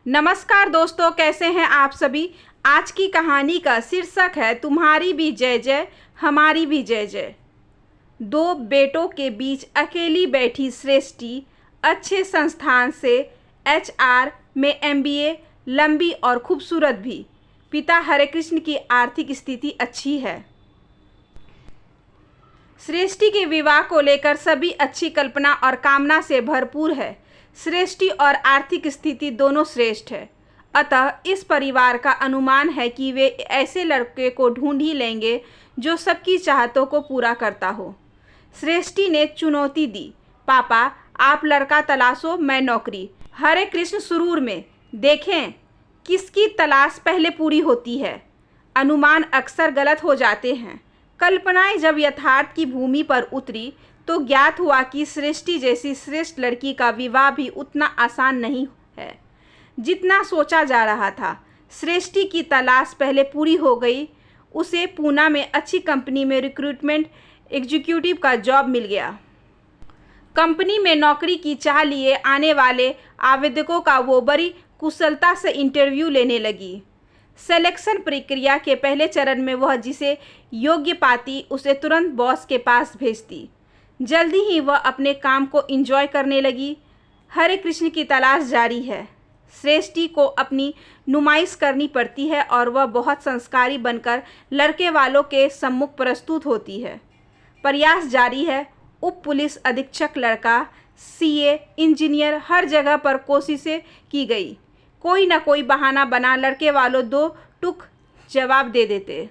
नमस्कार दोस्तों, कैसे हैं आप सभी। आज की कहानी का शीर्षक है तुम्हारी भी जय जय हमारी भी जय जय। दो बेटों के बीच अकेली बैठी सृष्टि अच्छे संस्थान से HR में MBA, लंबी और खूबसूरत भी। पिता हरे कृष्ण की आर्थिक स्थिति अच्छी है। सृष्टि के विवाह को लेकर सभी अच्छी कल्पना और कामना से भरपूर है। सृष्टि और आर्थिक स्थिति दोनों श्रेष्ठ है, अतः इस परिवार का अनुमान है कि वे ऐसे लड़के को ढूंढ ही लेंगे जो सबकी चाहतों को पूरा करता हो। सृष्टि ने चुनौती दी, पापा आप लड़का तलाशो, मैं नौकरी। हरे कृष्ण सुरूर में, देखें किसकी तलाश पहले पूरी होती है। अनुमान अक्सर गलत हो जाते हैं। कल्पनाएं जब यथार्थ की भूमि पर उतरी तो ज्ञात हुआ कि सृष्टि जैसी श्रेष्ठ लड़की का विवाह भी उतना आसान नहीं है जितना सोचा जा रहा था। सृष्टि की तलाश पहले पूरी हो गई। उसे पूना में अच्छी कंपनी में रिक्रूटमेंट एग्जीक्यूटिव का जॉब मिल गया। कंपनी में नौकरी की चाह लिए आने वाले आवेदकों का वो बड़ी कुशलता से इंटरव्यू लेने लगी। सिलेक्शन प्रक्रिया के पहले चरण में वह जिसे योग्य पाती उसे तुरंत बॉस के पास भेजती। जल्दी ही वह अपने काम को एंजॉय करने लगी। हरे कृष्ण की तलाश जारी है। सृष्टि को अपनी नुमाइश करनी पड़ती है और वह बहुत संस्कारी बनकर लड़के वालों के सम्मुख प्रस्तुत होती है। प्रयास जारी है। उप पुलिस अधीक्षक लड़का, CA, इंजीनियर, हर जगह पर कोशिशें की गई। कोई न कोई बहाना बना लड़के वालों दो टुक जवाब दे देते।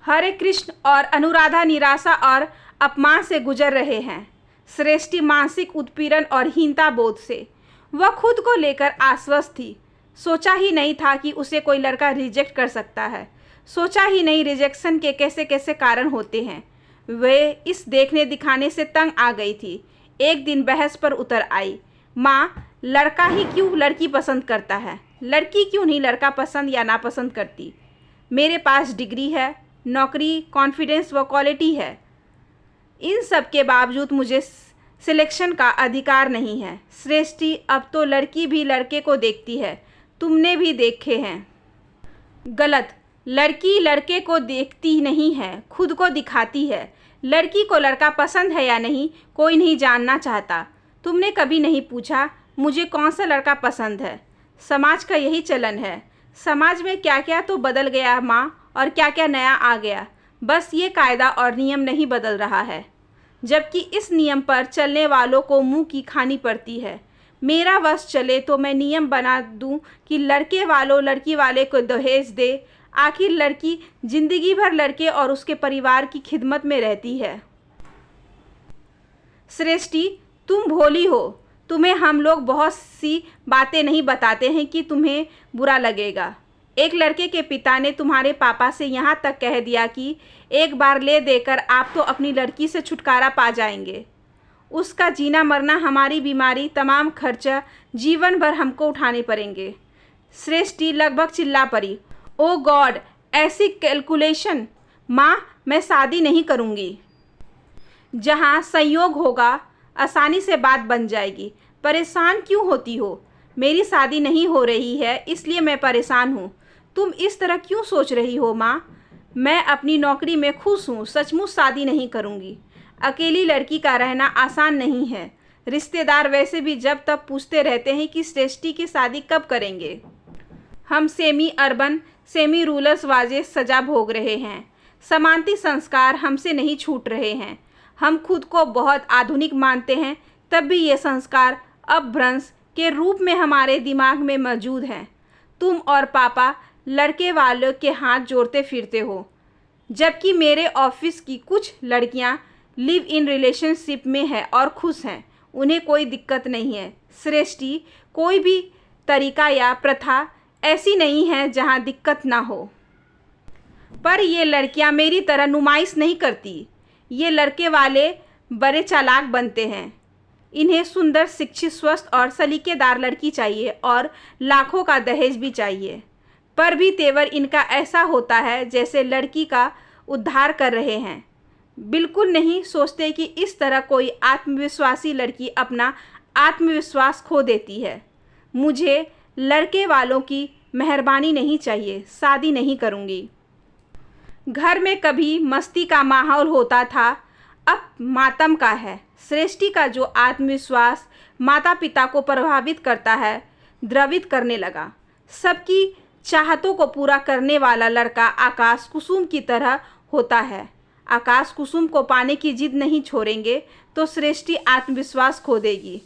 हरे कृष्ण और अनुराधा निराशा और अपमान से गुजर रहे हैं। सृष्टि मानसिक उत्पीड़न और हीनता बोध से। वह खुद को लेकर आश्वस्त थी। सोचा ही नहीं था कि उसे कोई लड़का रिजेक्ट कर सकता है। सोचा ही नहीं रिजेक्शन के कैसे कैसे कारण होते हैं। वे इस देखने दिखाने से तंग आ गई थी। एक दिन बहस पर उतर आई, माँ लड़का ही क्यों लड़की पसंद करता है, लड़की क्यों नहीं लड़का पसंद या नापसंद करती। मेरे पास डिग्री है, नौकरी, कॉन्फिडेंस व क्वालिटी है। इन सब के बावजूद मुझे सिलेक्शन का अधिकार नहीं है। सृष्टि अब तो लड़की भी लड़के को देखती है। तुमने भी देखे हैं। गलत। लड़की लड़के को देखती नहीं है, खुद को दिखाती है। लड़की को लड़का पसंद है या नहीं कोई नहीं जानना चाहता। तुमने कभी नहीं पूछा मुझे कौन सा लड़का पसंद है। समाज का यही चलन है। समाज में क्या क्या तो बदल गया माँ, और क्या क्या नया आ गया। बस ये कायदा और नियम नहीं बदल रहा है, जबकि इस नियम पर चलने वालों को मुंह की खानी पड़ती है। मेरा वश चले तो मैं नियम बना दूं कि लड़के वालों लड़की वाले को दहेज दे। आखिर लड़की जिंदगी भर लड़के और उसके परिवार की खिदमत में रहती है। सृष्टि तुम भोली हो। तुम्हें हम लोग बहुत सी बातें नहीं बताते हैं कि तुम्हें बुरा लगेगा। एक लड़के के पिता ने तुम्हारे पापा से यहाँ तक कह दिया कि एक बार ले देकर आप तो अपनी लड़की से छुटकारा पा जाएंगे। उसका जीना मरना, हमारी बीमारी, तमाम खर्चा जीवन भर हमको उठाने पड़ेंगे। सृष्टि लगभग चिल्ला पड़ी, ओ गॉड, ऐसी कैलकुलेशन। माँ मैं शादी नहीं करूँगी। जहाँ संयोग होगा आसानी से बात बन जाएगी। परेशान क्यों होती हो। मेरी शादी नहीं हो रही है इसलिए मैं परेशान हूँ। तुम इस तरह क्यों सोच रही हो माँ। मैं अपनी नौकरी में खुश हूँ, सचमुच शादी नहीं करूँगी। अकेली लड़की का रहना आसान नहीं है। रिश्तेदार वैसे भी जब तब पूछते रहते हैं कि सृष्टि की शादी कब करेंगे। हम सेमी अर्बन सेमी रूरल वाजे सजा भोग रहे हैं। समानती संस्कार हमसे नहीं छूट रहे हैं। हम खुद को बहुत आधुनिक मानते हैं, तब भी ये संस्कार अपभ्रंश के रूप में हमारे दिमाग में मौजूद हैं। तुम और पापा लड़के वालों के हाथ जोड़ते फिरते हो, जबकि मेरे ऑफिस की कुछ लड़कियां लिव इन रिलेशनशिप में है और खुश हैं। उन्हें कोई दिक्कत नहीं है। सृष्टि कोई भी तरीका या प्रथा ऐसी नहीं है जहां दिक्कत ना हो। पर ये लड़कियां मेरी तरह नुमाइश नहीं करती। ये लड़के वाले बड़े चालाक बनते हैं। इन्हें सुंदर, शिक्षित, स्वस्थ और सलीकेदार लड़की चाहिए और लाखों का दहेज भी चाहिए। पर भी तेवर इनका ऐसा होता है जैसे लड़की का उद्धार कर रहे हैं। बिल्कुल नहीं सोचते कि इस तरह कोई आत्मविश्वासी लड़की अपना आत्मविश्वास खो देती है। मुझे लड़के वालों की मेहरबानी नहीं चाहिए, शादी नहीं करूँगी। घर में कभी मस्ती का माहौल होता था, अब मातम का है। सृष्टि का जो आत्मविश्वास माता पिता को प्रभावित करता है, द्रवित करने लगा। सबकी चाहतों को पूरा करने वाला लड़का आकाश कुसुम की तरह होता है। आकाश कुसुम को पाने की जिद नहीं छोड़ेंगे तो सृष्टि आत्मविश्वास खो देगी।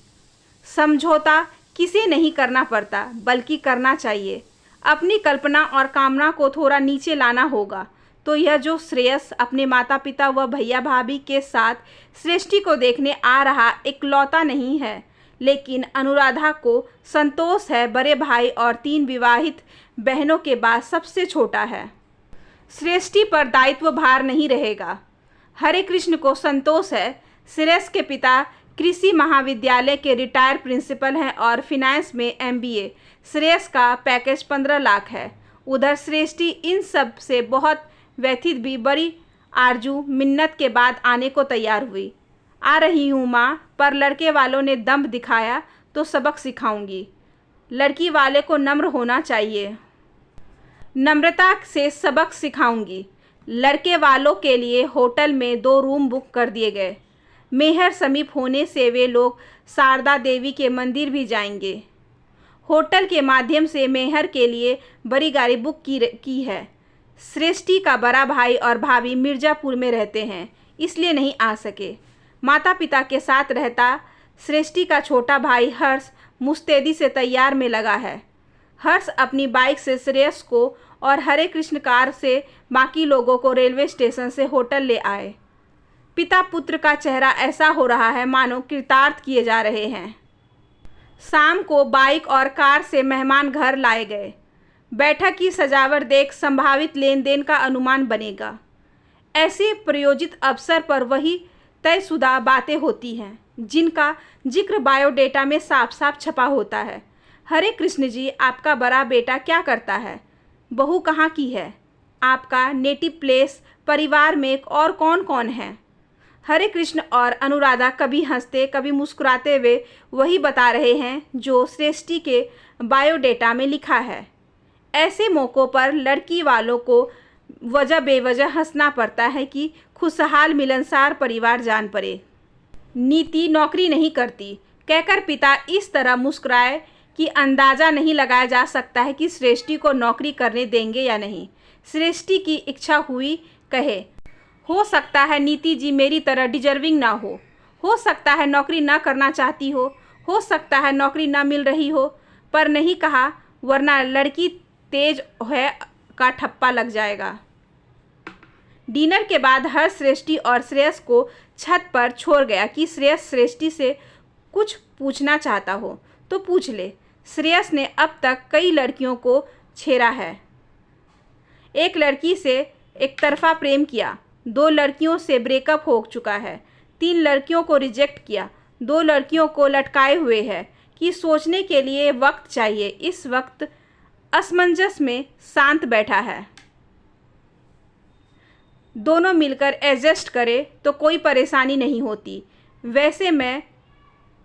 समझौता किसे नहीं करना पड़ता, बल्कि करना चाहिए। अपनी कल्पना और कामना को थोड़ा नीचे लाना होगा, तो यह जो श्रेयस अपने माता पिता व भैया भाभी के साथ सृष्टि को देखने आ रहा इकलौता नहीं है, लेकिन अनुराधा को संतोष है, बड़े भाई और 3 विवाहित बहनों के बाद सबसे छोटा है। सृष्टि पर दायित्व भार नहीं रहेगा। हरे कृष्ण को संतोष है, श्रेयस के पिता कृषि महाविद्यालय के रिटायर प्रिंसिपल हैं और फिनांस में MBA। श्रेयस का पैकेज 15 लाख है। उधर सृष्टि इन सब से बहुत व्यथित भी बड़ी आरजू मिन्नत के बाद आने को तैयार हुई। आ रही हूँ माँ, पर लड़के वालों ने दम्भ दिखाया तो सबक सिखाऊंगी। लड़की वाले को नम्र होना चाहिए, नम्रता से सबक सिखाऊंगी। लड़के वालों के लिए होटल में 2 रूम बुक कर दिए गए। मेहर समीप होने से वे लोग शारदा देवी के मंदिर भी जाएंगे। होटल के माध्यम से मेहर के लिए बड़ी गाड़ी बुक की है। सृष्टि का बड़ा भाई और भाभी मिर्ज़ापुर में रहते हैं, इसलिए नहीं आ सके। माता पिता के साथ रहता सृष्टि का छोटा भाई हर्ष मुस्तैदी से तैयार में लगा है। हर्ष अपनी बाइक से श्रेयस को और हरे कृष्ण कार से बाकी लोगों को रेलवे स्टेशन से होटल ले आए। पिता पुत्र का चेहरा ऐसा हो रहा है मानो कृतार्थ किए जा रहे हैं। शाम को बाइक और कार से मेहमान घर लाए गए। बैठक की सजावट देख संभावित लेन देन का अनुमान बनेगा। ऐसे प्रयोजित अवसर पर वही तयशुदा बातें होती हैं जिनका जिक्र बायोडेटा में साफ साफ छपा होता है। हरे कृष्ण जी, आपका बड़ा बेटा क्या करता है? बहू कहाँ की है? आपका नेटिव प्लेस, परिवार में और कौन कौन है? हरे कृष्ण और अनुराधा कभी हंसते कभी मुस्कुराते हुए वही बता रहे हैं जो सृष्टि के बायोडेटा में लिखा है। ऐसे मौक़ों पर लड़की वालों को वजह बेवजह हंसना पड़ता है कि खुशहाल मिलनसार परिवार जान पड़े। नीति नौकरी नहीं करती कहकर पिता इस तरह मुस्कुराए कि अंदाज़ा नहीं लगाया जा सकता है कि सृष्टि को नौकरी करने देंगे या नहीं। सृष्टि की इच्छा हुई कहे, हो सकता है नीति जी मेरी तरह डिजर्विंग ना हो सकता है नौकरी ना करना चाहती हो सकता है नौकरी ना मिल रही हो, पर नहीं कहा वरना लड़की तेज है का ठप्पा लग जाएगा। डिनर के बाद हर सृष्टि और श्रेयस को छत पर छोड़ गया कि श्रेयस सृष्टि से कुछ पूछना चाहता हो तो पूछ ले। श्रेयस ने अब तक कई लड़कियों को छेड़ा है। एक लड़की से एक तरफा प्रेम किया, 2 लड़कियों से ब्रेकअप हो चुका है, 3 लड़कियों को रिजेक्ट किया, 2 लड़कियों को लटकाए हुए है कि सोचने के लिए वक्त चाहिए। इस वक्त असमंजस में शांत बैठा है। दोनों मिलकर एडजस्ट करे तो कोई परेशानी नहीं होती। वैसे मैं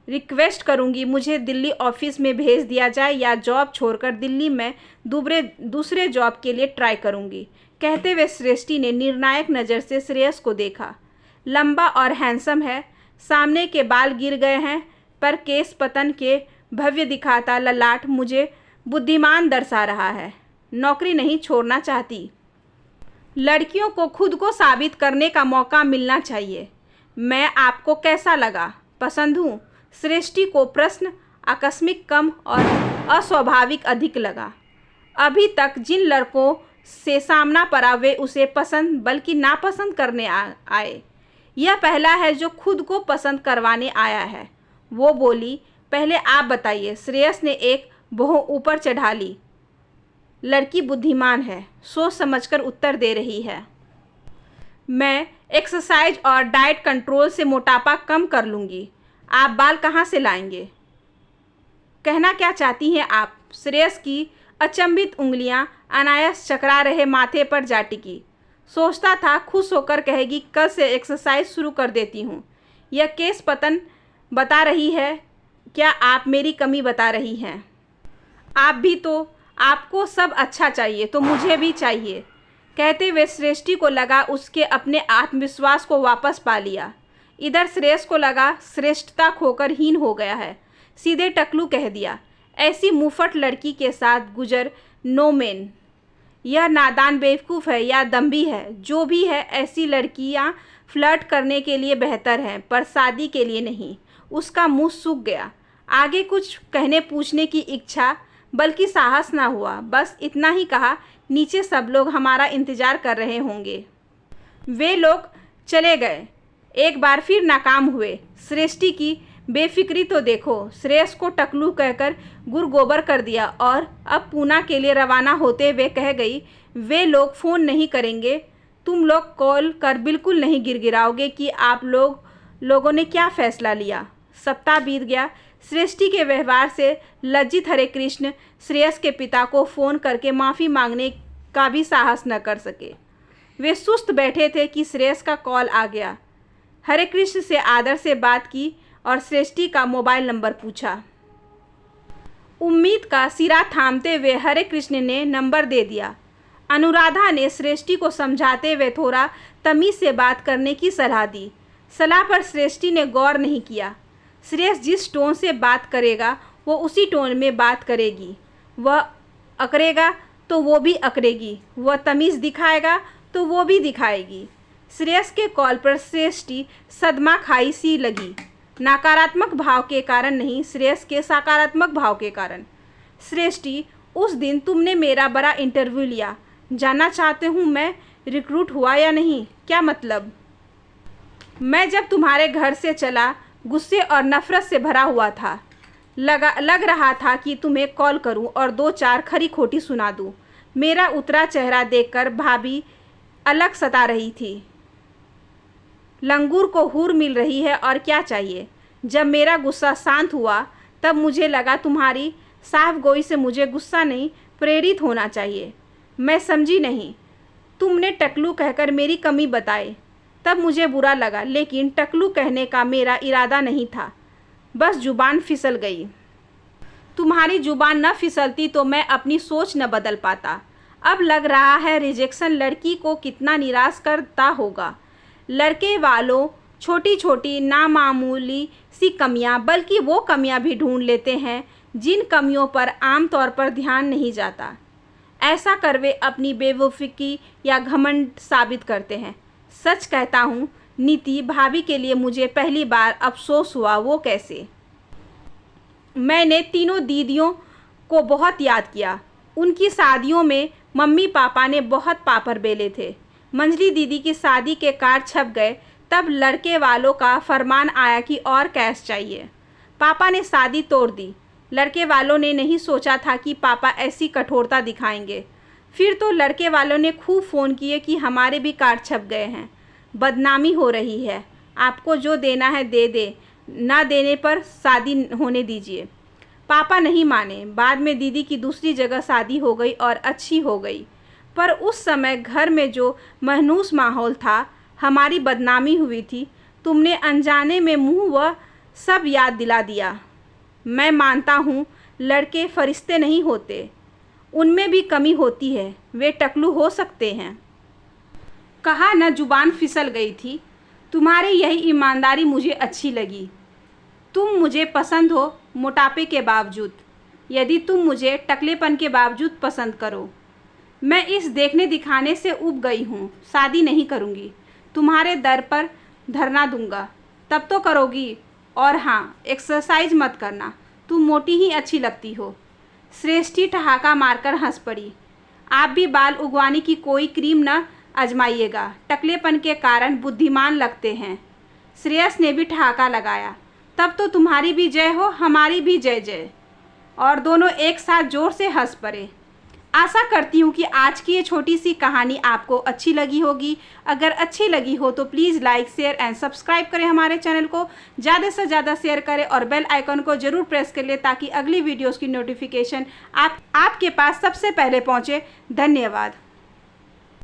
रिक्वेस्ट करूंगी मुझे दिल्ली ऑफिस में भेज दिया जाए या जॉब छोड़कर दिल्ली में दूसरे जॉब के लिए ट्राई करूंगी। कहते हुए सृष्टि ने निर्णायक नज़र से श्रेयस को देखा। लंबा और हैंडसम है, सामने के बाल गिर गए हैं पर केस पतन के भव्य दिखाता ललाट मुझे बुद्धिमान दर्शा रहा है। नौकरी नहीं छोड़ना चाहती। लड़कियों को खुद को साबित करने का मौका मिलना चाहिए। मैं आपको कैसा लगा? पसंद हूँ? सृष्टि को प्रश्न आकस्मिक कम और अस्वाभाविक अधिक लगा। अभी तक जिन लड़कों से सामना पड़ा वे उसे पसंद बल्कि नापसंद करने आए। यह पहला है जो खुद को पसंद करवाने आया है। वो बोली, पहले आप बताइए। श्रेयस ने एक भौं ऊपर चढ़ा ली। लड़की बुद्धिमान है, सोच समझकर उत्तर दे रही है। मैं एक्सरसाइज और डाइट कंट्रोल से मोटापा कम कर लूँगी। आप बाल कहाँ से लाएंगे? कहना क्या चाहती हैं आप? श्रेयस की अचंभित उंगलियां अनायास चकरा रहे माथे पर जा टिकी। सोचता था खुश होकर कहेगी कल से एक्सरसाइज शुरू कर देती हूँ। यह केस पतन बता रही है, क्या आप मेरी कमी बता रही हैं? आप भी तो, आपको सब अच्छा चाहिए तो मुझे भी चाहिए। कहते हुए सृष्टि को लगा उसके अपने आत्मविश्वास को वापस पा लिया। इधर श्रेयस को लगा श्रेष्ठता खोकर हीन हो गया है। सीधे टकलू कह दिया, ऐसी मुफट लड़की के साथ गुजर नो मैन। यह नादान बेवकूफ़ है या दम्भी है, जो भी है, ऐसी लड़कियां फ्लर्ट करने के लिए बेहतर हैं पर शादी के लिए नहीं। उसका मुंह सूख गया। आगे कुछ कहने पूछने की इच्छा बल्कि साहस ना हुआ। बस इतना ही कहा, नीचे सब लोग हमारा इंतज़ार कर रहे होंगे। वे लोग चले गए। एक बार फिर नाकाम हुए। सृष्टि की बेफिक्री तो देखो। श्रेयस को टकलू कहकर गुड़ गोबर कर दिया और अब पूना के लिए रवाना होते हुए कह गई, वे लोग फ़ोन नहीं करेंगे। तुम लोग कॉल कर बिल्कुल नहीं गिड़गिड़ाओगे कि आप लोगों ने क्या फ़ैसला लिया। सप्ताह बीत गया। सृष्टि के व्यवहार से लज्जित हरे कृष्ण श्रेयस के पिता को फ़ोन करके माफ़ी मांगने का भी साहस न कर सके। वे सुस्त बैठे थे कि श्रेयस का कॉल आ गया। हरे कृष्ण से आदर से बात की और सृष्टि का मोबाइल नंबर पूछा। उम्मीद का सिरा थामते हुए हरे कृष्ण ने नंबर दे दिया। अनुराधा ने सृष्टि को समझाते हुए थोड़ा तमीज़ से बात करने की सलाह दी। सलाह पर सृष्टि ने गौर नहीं किया। श्रेयस जिस टोन से बात करेगा वो उसी टोन में बात करेगी। वह अकड़ेगा तो वो भी अकड़ेगी। वह तमीज़ दिखाएगा तो वो भी दिखाएगी। श्रेयस के कॉल पर सृष्टि सदमा खाई सी लगी। नकारात्मक भाव के कारण नहीं, श्रेयस के सकारात्मक भाव के कारण। सृष्टि, उस दिन तुमने मेरा बड़ा इंटरव्यू लिया। जानना चाहते हूँ मैं रिक्रूट हुआ या नहीं। क्या मतलब? मैं जब तुम्हारे घर से चला गुस्से और नफ़रत से भरा हुआ था। लग रहा था कि तुम्हें कॉल करूं और दो चार खरी खोटी सुना दूं। मेरा उतरा चेहरा देखकर भाभी अलग सता रही थी। लंगूर को हूर मिल रही है और क्या चाहिए। जब मेरा गुस्सा शांत हुआ तब मुझे लगा तुम्हारी साफ गोई से मुझे गुस्सा नहीं, प्रेरित होना चाहिए। मैं समझी नहीं। तुमने टकलू कहकर मेरी कमी बताई, तब मुझे बुरा लगा, लेकिन टकलू कहने का मेरा इरादा नहीं था। बस जुबान फिसल गई। तुम्हारी जुबान न फिसलती तो मैं अपनी सोच न बदल पाता। अब लग रहा है रिजेक्शन लड़की को कितना निराश करता होगा। लड़के वालों छोटी छोटी नामामूली सी कमियां, बल्कि वो कमियां भी ढूंढ लेते हैं जिन कमियों पर आमतौर पर ध्यान नहीं जाता। ऐसा कर वे अपनी बेवफाई या घमंड साबित करते हैं। सच कहता हूँ नीति, भाभी के लिए मुझे पहली बार अफसोस हुआ। वो कैसे? मैंने तीनों दीदियों को बहुत याद किया। उनकी शादियों में मम्मी पापा ने बहुत पापड़ बेले थे। मंजली दीदी की शादी के कार्ड छप गए तब लड़के वालों का फरमान आया कि और कैश चाहिए। पापा ने शादी तोड़ दी। लड़के वालों ने नहीं सोचा था कि पापा ऐसी कठोरता दिखाएंगे। फिर तो लड़के वालों ने खूब फ़ोन किए कि हमारे भी कार्ड छप गए हैं, बदनामी हो रही है, आपको जो देना है दे दे, ना देने पर शादी होने दीजिए। पापा नहीं माने। बाद में दीदी की दूसरी जगह शादी हो गई और अच्छी हो गई। पर उस समय घर में जो महनूस माहौल था, हमारी बदनामी हुई थी। तुमने अनजाने में मुँह वह सब याद दिला दिया। मैं मानता हूँ लड़के फरिश्ते नहीं होते, उनमें भी कमी होती है। वे टकलू हो सकते हैं। कहा न जुबान फिसल गई थी। तुम्हारी यही ईमानदारी मुझे अच्छी लगी। तुम मुझे पसंद हो मोटापे के बावजूद, यदि तुम मुझे टकलेपन के बावजूद पसंद करो। मैं इस देखने दिखाने से ऊब गई हूँ। शादी नहीं करूँगी, तुम्हारे दर पर धरना दूंगा, तब तो करोगी। और हाँ, एक्सरसाइज मत करना, तुम मोटी ही अच्छी लगती हो। सृष्टि ठहाका मारकर हंस पड़ी। आप भी बाल उगवाने की कोई क्रीम न आजमाइएगा, टकलेपन के कारण बुद्धिमान लगते हैं। श्रेयस ने भी ठहाका लगाया। तब तो तुम्हारी भी जय हो, हमारी भी जय जय। और दोनों एक साथ जोर से हंस पड़े। आशा करती हूँ कि आज की ये छोटी सी कहानी आपको अच्छी लगी होगी। अगर अच्छी लगी हो तो please like, share and subscribe करें हमारे चैनल को। ज़्यादा से ज़्यादा शेयर करें और बेल आइकन को ज़रूर प्रेस कर लें ताकि अगली वीडियोज़ की नोटिफिकेशन आपके पास सबसे पहले पहुँचे। धन्यवाद।